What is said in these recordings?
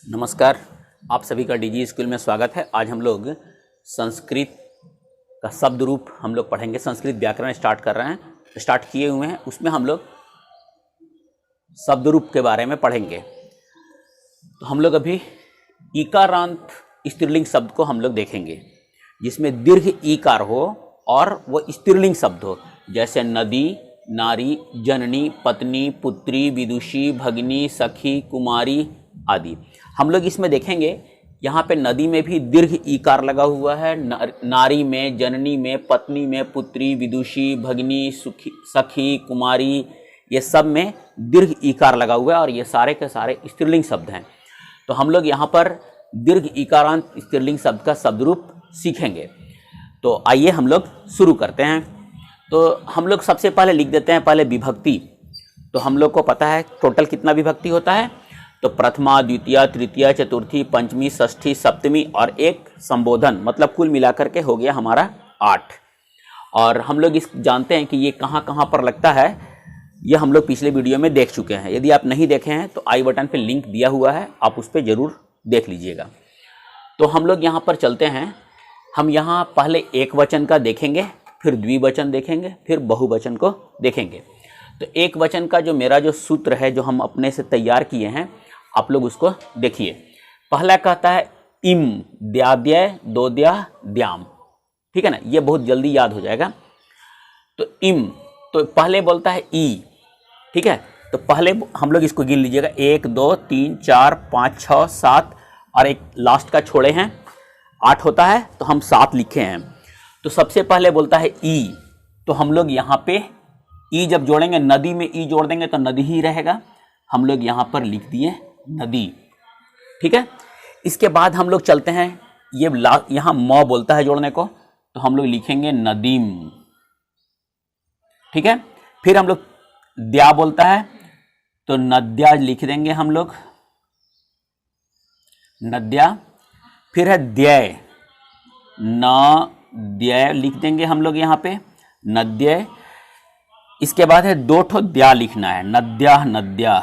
नमस्कार, आप सभी का डीजी स्कूल में स्वागत है। आज हम लोग संस्कृत का शब्द रूप हम लोग पढ़ेंगे। संस्कृत व्याकरण स्टार्ट किए हुए हैं, उसमें हम लोग शब्द रूप के बारे में पढ़ेंगे। तो हम लोग अभी ईकारांत स्त्रीलिंग शब्द को हम लोग देखेंगे, जिसमें दीर्घ ईकार हो और वो स्त्रीलिंग शब्द हो, जैसे नदी, नारी, जननी, पत्नी, पुत्री, विदुषी, भगिनी, सखी, कुमारी आदि। हम लोग इसमें देखेंगे यहाँ पे नदी में भी दीर्घ ईकार लगा हुआ है, नारी में, जननी में, पत्नी में, पुत्री, विदुषी, भगिनी, सखी, कुमारी, ये सब में दीर्घ ईकार लगा हुआ है और ये सारे के सारे स्त्रीलिंग शब्द हैं। तो हम लोग यहाँ पर दीर्घ ईकारांत स्त्रीलिंग शब्द का शब्द रूप सीखेंगे। तो आइए हम लोग शुरू करते हैं। तो हम लोग सबसे पहले लिख देते हैं पहले विभक्ति। तो हम लोग को पता है टोटल कितना विभक्ति होता है। तो प्रथमा, द्वितीय, तृतीय, चतुर्थी, पंचमी, षष्ठी, सप्तमी और एक संबोधन, मतलब कुल मिलाकर के हो गया हमारा 8। और हम लोग इस जानते हैं कि ये कहाँ कहाँ पर लगता है, ये हम लोग पिछले वीडियो में देख चुके हैं। यदि आप नहीं देखे हैं तो आई बटन पे लिंक दिया हुआ है, आप उस पर जरूर देख लीजिएगा। तो हम लोग यहाँ पर चलते हैं। हम यहाँ पहले एक वचन का देखेंगे, फिर द्विवचन देखेंगे, फिर बहुवचन को देखेंगे। तो एक वचन का जो मेरा जो सूत्र है, जो हम अपने से तैयार किए हैं, आप लोग उसको देखिए। पहला कहता है इम, द्याद्य, दोद्या, द्याम। ठीक है ना, ये बहुत जल्दी याद हो जाएगा। तो इम, तो पहले बोलता है ई। ठीक है, तो पहले हम लोग इसको गिन लीजिएगा, 1 2 3 4 5 6 7 और एक लास्ट का छोड़े हैं, 8 होता है, तो हम 7 लिखे हैं। तो सबसे पहले बोलता है ई। तो हम लोग यहाँ पे ई जब जोड़ेंगे, नदी में ई जोड़ देंगे तो नदी ही रहेगा। हम लोग यहाँ पर लिख दिए नदी। ठीक है, इसके बाद हम लोग चलते हैं, ये यहाँ म बोलता है जोड़ने को, तो हम लोग लिखेंगे नदीम। ठीक है, फिर हम लोग द्या बोलता है तो नद्या लिख देंगे हम लोग, नद्या। फिर है द्यय, न द्यय लिख देंगे हम लोग यहाँ पे, नद्यय। इसके बाद है 2 ठो द्या लिखना है, नद्या, नद्या,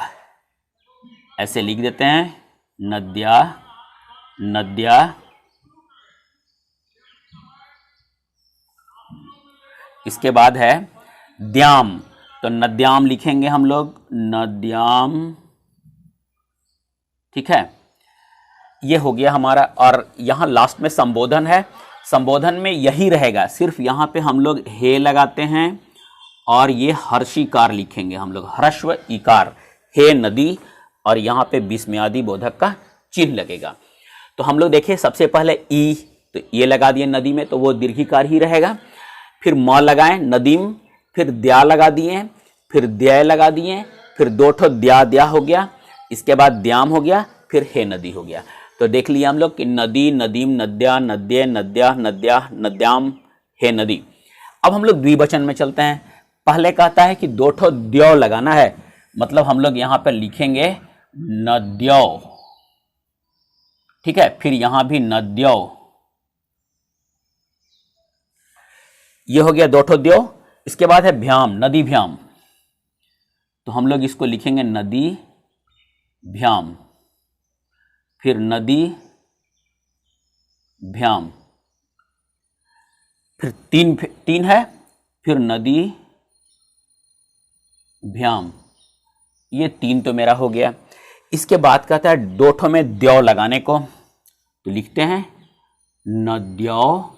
ऐसे लिख देते हैं, नद्या, नद्या। इसके बाद है द्याम, तो नद्याम लिखेंगे हम लोग, नद्याम। ठीक है, ये हो गया हमारा। और यहाँ लास्ट में संबोधन है। संबोधन में यही रहेगा, सिर्फ यहाँ पे हम लोग हे लगाते हैं और ये हर्षिकार लिखेंगे हम लोग, ह्रस्व इकार, हे नदी, और यहाँ पे विस्मयादि बोधक का चिन्ह लगेगा। तो हम लोग देखिए, सबसे पहले ई, तो ये लगा दिए नदी में, तो वो दीर्घिकार ही रहेगा। फिर म लगाएं, नदीम, फिर द्या लगा दिए, फिर द्यय लगा दिए, फिर 2 ठो द्या, द्या हो गया। इसके बाद द्याम हो गया, फिर हे नदी हो गया। तो देख लिया हम लोग कि नदी, नदीम, नद्या, नद्य, नद्या, नद्या, नद्याम, हे नदी। अब हम लोग द्विवचन में चलते हैं। पहले कहता है कि 2 ठो द्यो लगाना है, मतलब हम लोग यहाँ पर लिखेंगे नद्यो। ठीक है, फिर यहां भी नद्यो, ये हो गया 2 ठो द्यो। इसके बाद है भ्याम, नदी भ्याम, तो हम लोग इसको लिखेंगे नदी भ्याम, फिर नदी भ्याम, फिर तीन है, फिर नदी भ्याम, ये 3 तो मेरा हो गया। इसके बाद कहता है 2 ठो में द्यो लगाने को, तो लिखते हैं नद्यो,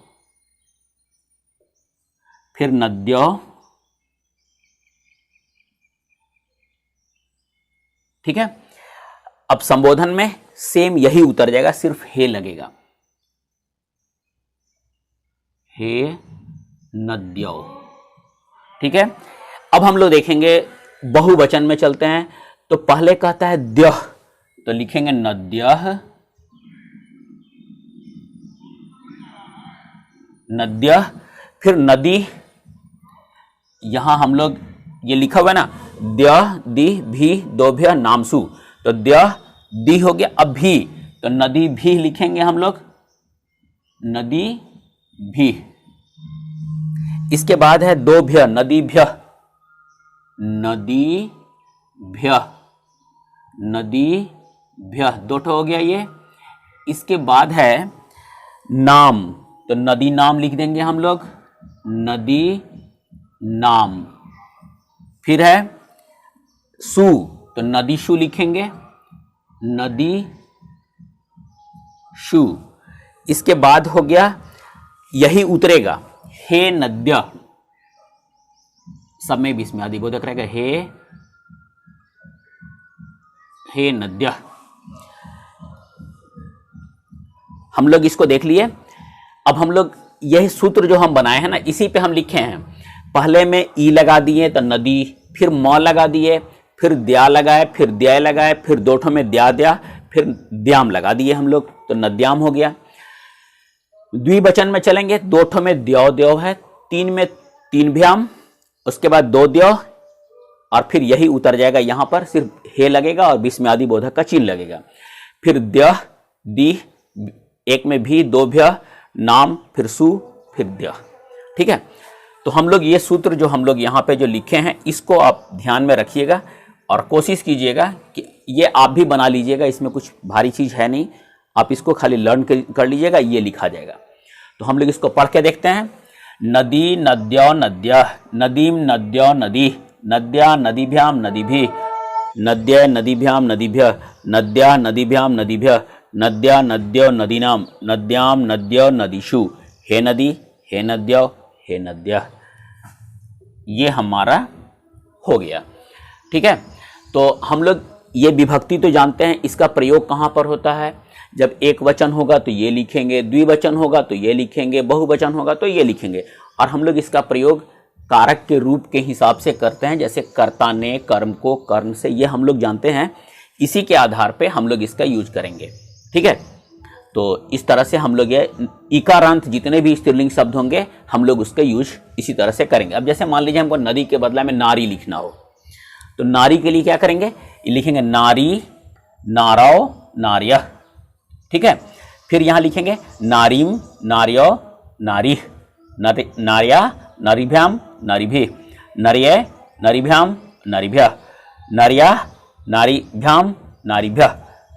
फिर नद्यो। ठीक है, अब संबोधन में सेम यही उतर जाएगा, सिर्फ हे लगेगा, हे नद्यो। ठीक है, अब हम लोग देखेंगे बहुवचन में चलते हैं। तो पहले कहता है द्यः, तो लिखेंगे नद्यः, नद्यः। फिर नदी, यहां हम लोग ये लिखा हुआ है ना, द्यः, दि, भी, दोभ्य, नामसु, तो द्यः, दि हो गया। अब भी, तो नदी भी लिखेंगे हम लोग, नदी भी। इसके बाद है दोभ्य, नदीभ्य, नदीभ्य, नदी भ्य, दो ठो हो गया ये। इसके बाद है नाम, तो नदी नाम लिख देंगे हम लोग, नदी नाम। फिर है सु, तो नदी शु लिखेंगे, नदी शु। इसके बाद हो गया यही उतरेगा, हे नद्य, सब में बीच में आदिबोधक रहेगा, हे नद्य। हम लोग इसको देख लिए। अब हम लोग यही सूत्र जो हम बनाए हैं ना, इसी पे हम लिखे हैं। पहले में ई लगा दिए तो नदी, फिर म लगा दिए, फिर द्या लगाए, फिर द्या लगाए, फिर दो ठो में द्या द्या, फिर द्याम लगा दिए हम लोग, तो नद्याम हो गया। द्विवचन में चलेंगे, दो ठो में द्यो द्यो है, तीन में तीन भ्याम, उसके बाद दो द्यो, और फिर यही उतर जाएगा। यहां पर सिर्फ हे लगेगा और बीच में आदि बोधक का चिन्ह लगेगा। फिर द्य दी, एक में भी दो भ्य, नाम, फिर सु, फिर द्य। ठीक है, तो हम लोग ये सूत्र जो हम लोग यहाँ पे जो लिखे हैं, इसको आप ध्यान में रखिएगा और कोशिश कीजिएगा कि ये आप भी बना लीजिएगा। इसमें कुछ भारी चीज है नहीं, आप इसको खाली लर्न कर लीजिएगा, ये लिखा जाएगा। तो हम लोग इसको पढ़ के देखते हैं। नदी नद्यो नद्य, नदीम नद्यो नदी, नद्या नदीभ्याम नदीभि, नद्य नदीभ्याम नदीभ्य, नद्या नदीभ्याम नदीभ्य, नद्या नद्यो नदीनाम, नद्याम नद्यो नदीषु, हे नदी, हे नद्यो, हे नद्य। ये हमारा हो गया। ठीक है, तो हम लोग ये विभक्ति तो जानते हैं, इसका प्रयोग कहाँ पर होता है। जब एक वचन होगा तो ये लिखेंगे, द्विवचन होगा तो ये लिखेंगे, बहुवचन होगा तो ये लिखेंगे। और हम लोग इसका प्रयोग कारक के रूप के हिसाब से करते हैं, जैसे कर्ता ने कर्म को कर्ण से, ये हम लोग जानते हैं। इसी के आधार पे हम लोग इसका यूज करेंगे। ठीक है, तो इस तरह से हम लोग ये इकारांत जितने भी स्त्रीलिंग शब्द होंगे हम लोग उसका यूज इसी तरह से करेंगे। अब जैसे मान लीजिए हमको नदी के बदला में नारी लिखना हो, तो नारी के लिए क्या करेंगे, लिखेंगे नारी, नाराव, नार्य। ठीक है, फिर यहां लिखेंगे नारीम, नार्यो, नारी, नार्या, नारीभ्याम, नारीभि, नर्ये, नारीभ्याम, नारीभ्य, नर्या, नारीभ्याम, नारीभ्य,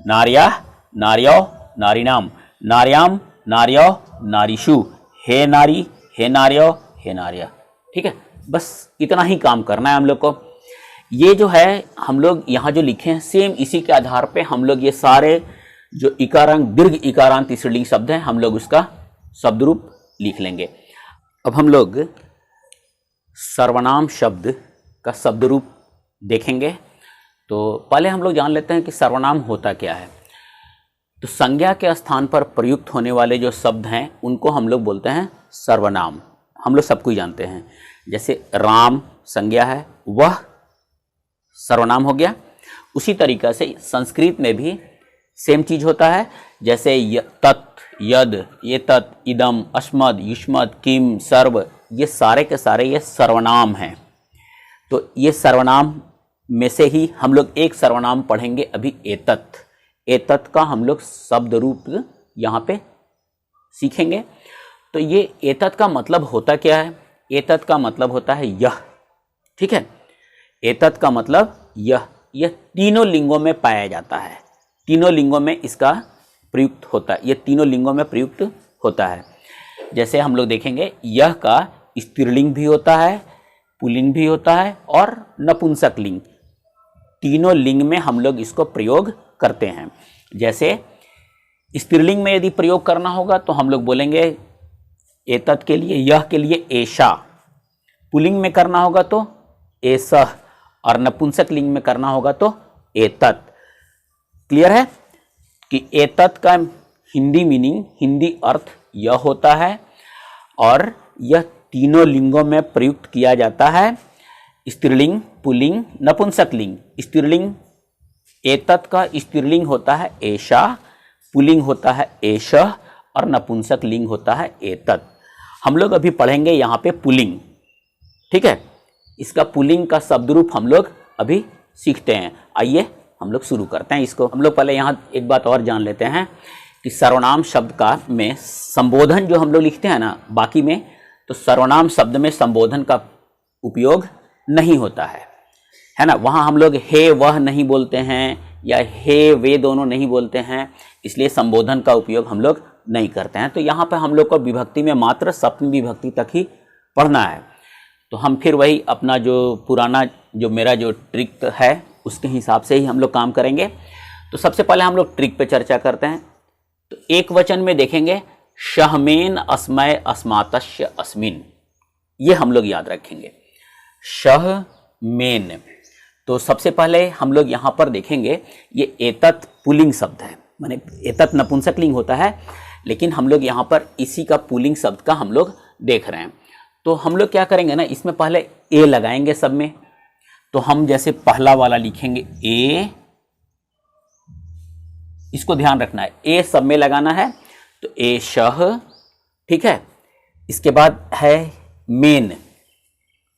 नार्या, नार्यो, नारीनाम, नार्याम, नार्यो, नारीषु, हे नारी, हे नार्यो, हे नार्य। ठीक है, बस इतना ही काम करना है हम लोग को। ये जो है हम लोग यहाँ जो लिखे हैं, सेम इसी के आधार पे हम लोग ये सारे जो इकारांत, दीर्घ इकारांत स्त्रीलिंग शब्द हैं, हम लोग उसका शब्द रूप लिख लेंगे। अब हम लोग सर्वनाम शब्द का शब्द रूप देखेंगे। तो पहले हम लोग जान लेते हैं कि सर्वनाम होता क्या है। तो संज्ञा के स्थान पर प्रयुक्त होने वाले जो शब्द हैं उनको हम लोग बोलते हैं सर्वनाम। हम लोग सबको ही जानते हैं, जैसे राम संज्ञा है, वह सर्वनाम हो गया। उसी तरीक़ा से संस्कृत में भी सेम चीज होता है, जैसे तत्, यद, ये तत्, इदम, अस्मद, युष्मद, किम, सर्व, ये सारे के सारे ये सर्वनाम हैं। तो ये सर्वनाम में से ही हम लोग एक सर्वनाम पढ़ेंगे अभी, एतत्। एतत् का हम लोग शब्द रूप यहाँ पे सीखेंगे। तो ये एतत् का मतलब होता क्या है? एतत् का मतलब होता है यह। ठीक है, एतत् का मतलब यह तीनों लिंगों में पाया जाता है, तीनों लिंगों में इसका प्रयुक्त होता है, ये तीनों लिंगों में प्रयुक्त होता है। जैसे हम लोग देखेंगे, यह का स्त्रीलिंग भी होता है, पुल्लिंग भी होता है और नपुंसक लिंग, तीनों लिंग में हम लोग इसको प्रयोग करते हैं। जैसे स्त्रीलिंग में यदि प्रयोग करना होगा तो हम लोग बोलेंगे एतत् के लिए, यह के लिए एषा, पुल्लिंग में करना होगा तो एसह, और नपुंसक लिंग में करना होगा तो एतत्। क्लियर है कि एतत् का हिंदी मीनिंग, हिंदी अर्थ यह होता है और यह तीनों लिंगों में प्रयुक्त किया जाता है, स्त्रीलिंग, पुल्लिंग, नपुंसक लिंग। स्त्रीलिंग, एतत् का स्त्रीलिंग होता है एषा, पुल्लिंग होता है एषः और नपुंसक लिंग होता है एतत्। हम लोग अभी पढ़ेंगे यहाँ पे पुल्लिंग। ठीक है, इसका पुल्लिंग का शब्द रूप हम लोग अभी सीखते हैं। आइए हम लोग शुरू करते हैं इसको। हम लोग पहले यहाँ एक बात और जान लेते हैं कि सर्वनाम शब्द का में संबोधन जो हम लोग लिखते हैं ना, बाकी में तो सर्वनाम शब्द में संबोधन का उपयोग नहीं होता है ना। वहाँ हम लोग हे वह नहीं बोलते हैं, या हे वे दोनों नहीं बोलते हैं, इसलिए संबोधन का उपयोग हम लोग नहीं करते हैं। तो यहाँ पर हम लोग को विभक्ति में मात्र सप्तमी विभक्ति तक ही पढ़ना है। तो हम फिर वही अपना जो पुराना जो मेरा जो ट्रिक है उसके हिसाब से ही हम लोग काम करेंगे। तो सबसे पहले हम लोग ट्रिक पे चर्चा करते हैं। तो एक वचन में देखेंगे शहमेन अस्मय अस्मातस्य अस्मिन, ये हम लोग याद रखेंगे, शहमेन। तो सबसे पहले हम लोग यहाँ पर देखेंगे ये एतत् पुल्लिंग शब्द है, माने एतत् नपुंसकलिंग होता है, लेकिन हम लोग यहाँ पर इसी का पुल्लिंग शब्द का हम लोग देख रहे हैं। तो हम लोग क्या करेंगे ना, इसमें पहले ए लगाएंगे सब में। तो हम जैसे पहला वाला लिखेंगे ए, इसको ध्यान रखना है, ए सब में लगाना है। तो ए शह, ठीक है। इसके बाद है मेन,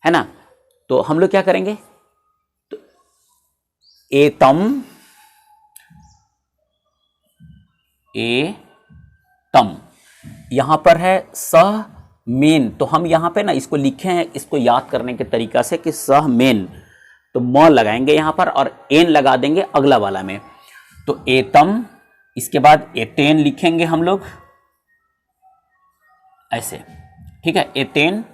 है ना। तो हम लोग क्या करेंगे, तो एतम, ए तम, यहां पर है सह मेन। तो हम यहां पे ना इसको लिखे हैं, इसको याद करने के तरीका से कि सह मेन, तो म लगाएंगे यहां पर और एन लगा देंगे अगला वाला में। तो एतम, इसके बाद एतेन लिखेंगे हम लोग ऐसे, ठीक है। एतेन,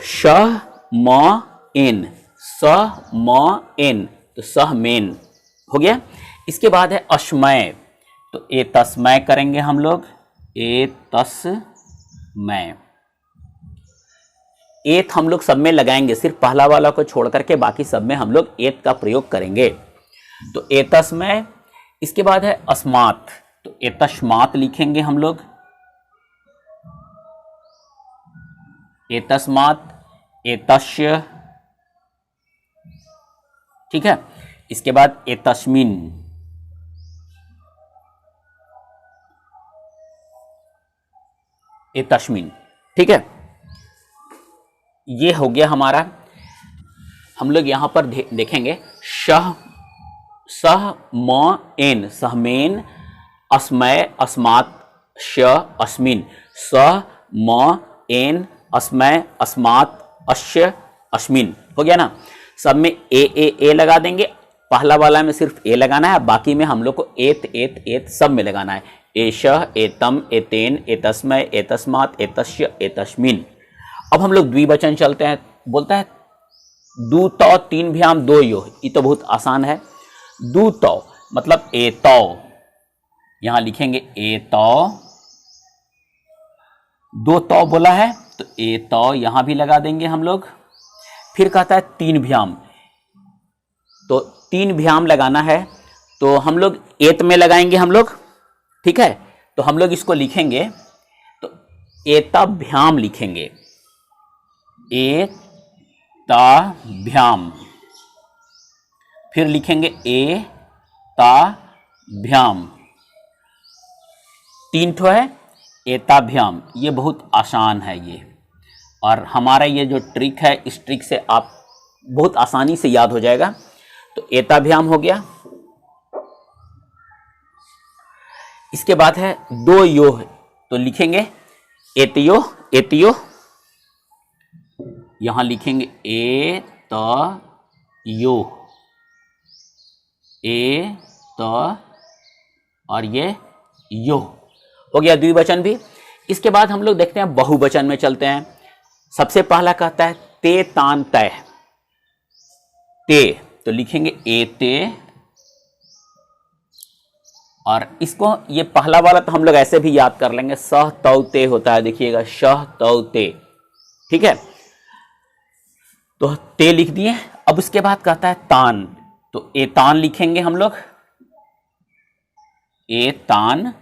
शह म एन, सह म एन, तो सह मेन हो गया। इसके बाद है अश्मय, तो ए तस्मय करेंगे हम लोग, ए तस्मय। एत हम लोग सब में लगाएंगे, सिर्फ पहला वाला को छोड़ करके बाकी सब में हम लोग एत का प्रयोग करेंगे। तो ए तस्मय। इसके बाद है अस्मात, तो ए तस्मात लिखेंगे हम लोग, ए तस्मात, ए तस्य, ठीक है। इसके बाद ए तस्मिन, ए तस्मिन, ठीक है। ये हो गया हमारा। हम लोग यहां पर देखेंगे शह, सह म एन, सहमेन, अस्मय अस्मात श अस्मिन, सह म एन अस्मय अस्मात अश्य अस्मिन, हो गया ना। सब में ए लगा देंगे, पहला वाला में सिर्फ ए लगाना है, बाकी में हम लोग को एत एत एत सब में लगाना है। एशह, एतम, एतेन, एतस्मय, एतस्मात, एतस्य, एतस्मिन। अब हम लोग द्विवचन चलते हैं। बोलता है दू तौ तीन भ्याम दो यो, ये तो बहुत आसान है। दू तौ मतलब ए तौ, यहां लिखेंगे ए तौ, दो तौ बोला है तो ए तौ यहां भी लगा देंगे हम लोग। फिर कहता है तीन भ्याम, तो तीन भ्याम लगाना है, तो हम लोग एत में लगाएंगे हम लोग, ठीक है। तो हम लोग इसको लिखेंगे, तो एताभ्याम लिखेंगे, एताभ्याम। फिर लिखेंगे एताभ्याम, तीन ठो है एताभ्याम। ये बहुत आसान है ये, और हमारा ये जो ट्रिक है, इस ट्रिक से आप बहुत आसानी से याद हो जाएगा। तो एताभ्याम हो गया। इसके बाद है दो यो, तो लिखेंगे एतयो, एतयो, यहां लिखेंगे ए त यो, ए त, और ये यो हो गया द्विवचन भी। इसके बाद हम लोग देखते हैं बहुवचन में चलते हैं। सबसे पहला कहता है ते तान तय, ते, तो लिखेंगे एते, और इसको ये पहला वाला तो हम लोग ऐसे भी याद कर लेंगे, सह तौ ते होता है, देखिएगा शह तौ ते, ठीक है। तो ते लिख दिए। अब उसके बाद कहता है तान, तो ए तान लिखेंगे हम लोग, ए तान।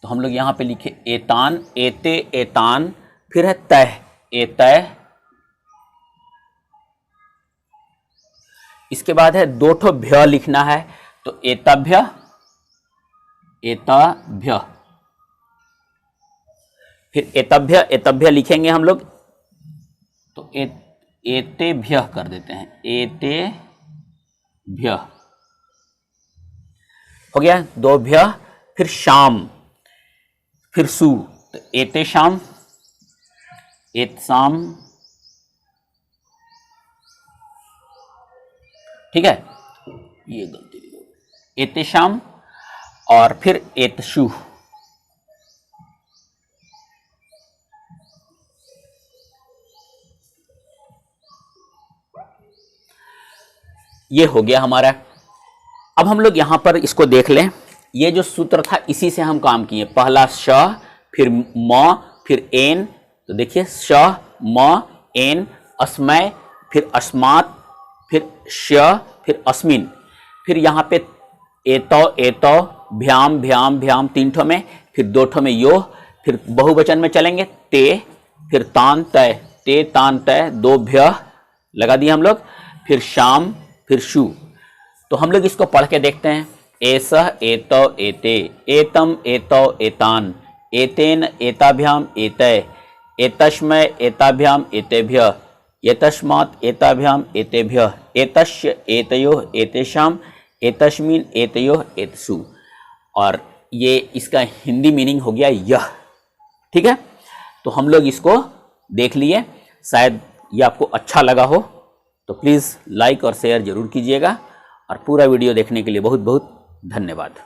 तो हम लोग यहां पे लिखे एतान, एते, एतान। फिर है तय, एतय। इसके बाद है दो ठो भ्य लिखना है, तो एतभ्य, एतभ्य। फिर एतभ्य, एतभ्य लिखेंगे हम लोग, तो एतेभ्य कर देते हैं, एतेभ्य हो गया दो भ्य। फिर शाम, फिर सु, तो एते शाम, एत शाम, ठीक है, ये गलती नहीं होगी। एतेषाम और फिर एतशु, ये हो गया हमारा। अब हम लोग यहां पर इसको देख लें, ये जो सूत्र था इसी से हम काम किए। पहला श, फिर म, फिर एन, तो देखिए श म एन, अस्मय, फिर अस्मात्, फिर श, फिर अस्मिन, फिर यहाँ पे एतो एतो, भ्याम भ्याम भ्याम 3 ठो में, फिर 2 ठो में यो, फिर बहुवचन में चलेंगे ते, फिर तान तय, ते तान तय, 2 भ्य लगा दिए हम लोग, फिर शाम, फिर शु। तो हम लोग इसको पढ़ के देखते हैं। एसह एतो एते, एतम एतो एतान, एतेन एताभ्याम एतय, एतस्मै एताभ्याम एतेभ्य, एतस्मात् एताभ्याम एतेभ्य, एतस्य एतयोः एतेषाम, एतस्मिन् एतयोः एतसु। और ये इसका हिंदी मीनिंग हो गया यह। ठीक है, तो हम लोग इसको देख लिए। शायद ये आपको अच्छा लगा हो तो प्लीज़ लाइक और शेयर जरूर कीजिएगा, और पूरा वीडियो देखने के लिए बहुत बहुत धन्यवाद।